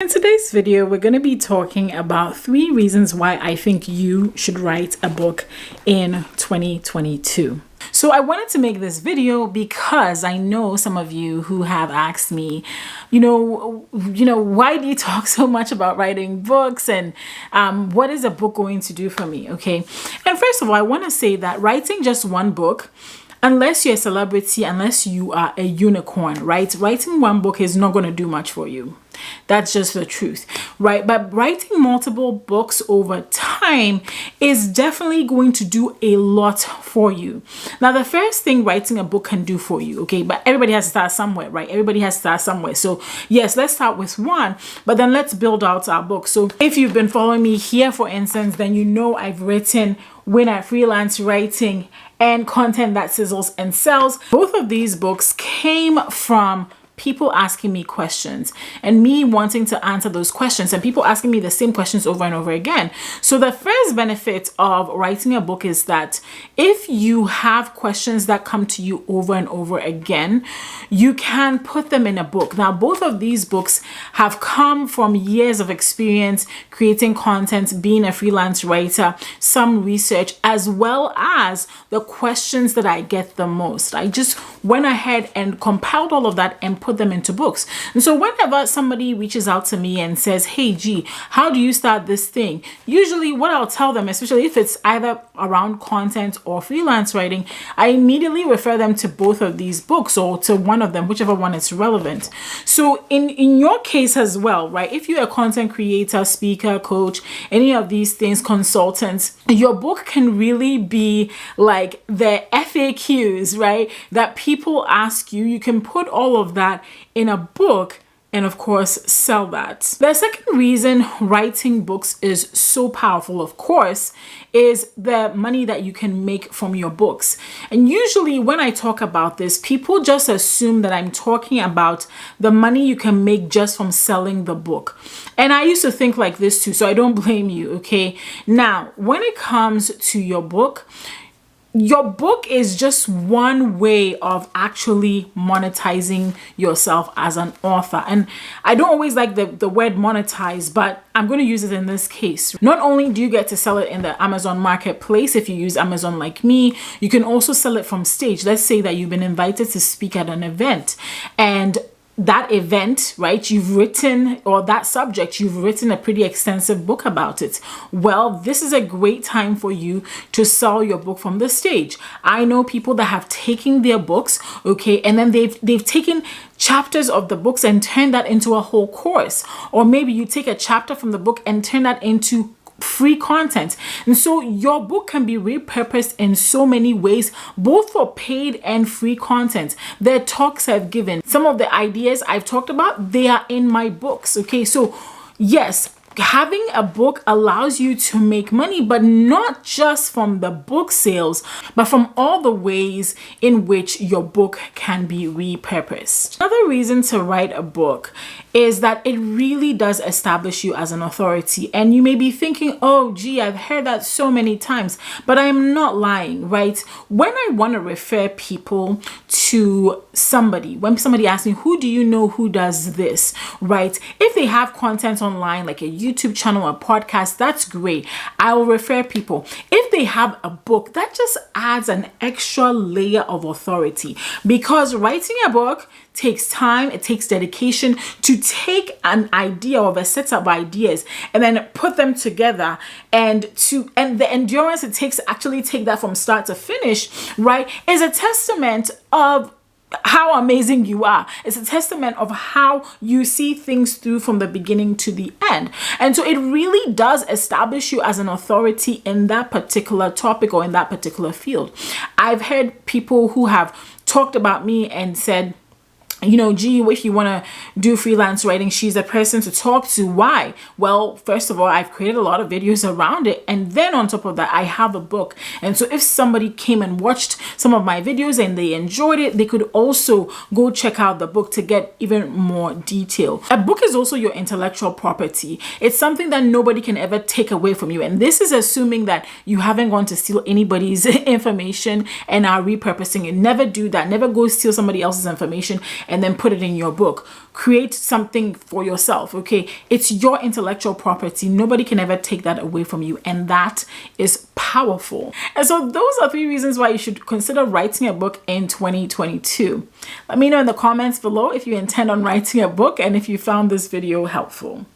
In today's video, we're going to be talking about 3 reasons why I think you should write a book in 2022. So I wanted to make this video because I know some of you who have asked me, why do you talk so much about writing books and what is a book going to do for me? Okay. And first of all, I want to say that writing just one book, unless you're a celebrity, unless you are a unicorn, right? Writing one book is not going to do much for you. That's just the truth, right? But writing multiple books over time is definitely going to do a lot for you. Now, the first thing writing a book can do for you, okay, but everybody has to start somewhere, right? Everybody has to start somewhere. So yes, let's start with one, but then let's build out our book. So if you've been following me here, for instance, then you know I've written When I Freelance Writing and Content That Sizzles and Sells. Both of these books came from people asking me questions and me wanting to answer those questions and people asking me the same questions over and over again. So the first benefit of writing a book is that if you have questions that come to you over and over again, you can put them in a book. Now, both of these books have come from years of experience creating content, being a freelance writer, some research, as well as the questions that I get the most. I just went ahead and compiled all of that and put them into books. And so whenever somebody reaches out to me and says, hey G, how do you start this thing? Usually what I'll tell them, especially if it's either around content or freelance writing, I immediately refer them to both of these books or to one of them, whichever one is relevant. So in your case as well, right? If you're a content creator, speaker, coach, any of these things, consultants, your book can really be like the FAQs, right? That people ask you. You can put all of that in a book and of course sell that. The second reason writing books is so powerful, of course, is the money that you can make from your books. And usually when I talk about this, people just assume that I'm talking about the money you can make just from selling the book. And I used to think like this too, so I don't blame you, okay? Now, when it comes to your book is just one way of actually monetizing yourself as an author. And I don't always like the word monetize, but I'm going to use it in this case. Not only do you get to sell it in the Amazon marketplace, if you use Amazon like me, you can also sell it from stage. Let's say that you've been invited to speak at an event and that event, right, you've written, or that subject, you've written a pretty extensive book about it. Well, this is a great time for you to sell your book from the stage. I know people that have taken their books, okay, and then they've taken chapters of the books and turned that into a whole course. Or maybe you take a chapter from the book and turn that into free content. And so your book can be repurposed in so many ways, both for paid and free content. The talks I've given, some of the ideas I've talked about, they are in my books. Okay, so yes, having a book allows you to make money, but not just from the book sales, but from all the ways in which your book can be repurposed. Another reason to write a book is that it really does establish you as an authority. And you may be thinking, oh, gee, I've heard that so many times, but I'm not lying, right? When I want to refer people to somebody, when somebody asks me, who do you know who does this, right? If they have content online, like a YouTube channel or podcast, that's great. I will refer people. If they have a book, that just adds an extra layer of authority, because writing a book takes time, it takes dedication to take an idea of a set of ideas and then put them together, and the endurance it takes to actually take that from start to finish, right, is a testament of how amazing you are. It's a testament of how you see things through from the beginning to the end. And so it really does establish you as an authority in that particular topic or in that particular field. I've heard people who have talked about me and said, gee, if you want to do freelance writing, she's a person to talk to. Why? Well, first of all, I've created a lot of videos around it. And then on top of that, I have a book. And so if somebody came and watched some of my videos and they enjoyed it, they could also go check out the book to get even more detail. A book is also your intellectual property. It's something that nobody can ever take away from you. And this is assuming that you haven't gone to steal anybody's information and are repurposing it. Never do that. Never go steal somebody else's information and then put it in your book. Create something for yourself, okay? It's your intellectual property. Nobody can ever take that away from you, and that is powerful. And so those are 3 reasons why you should consider writing a book in 2022. Let me know in the comments below if you intend on writing a book and if you found this video helpful.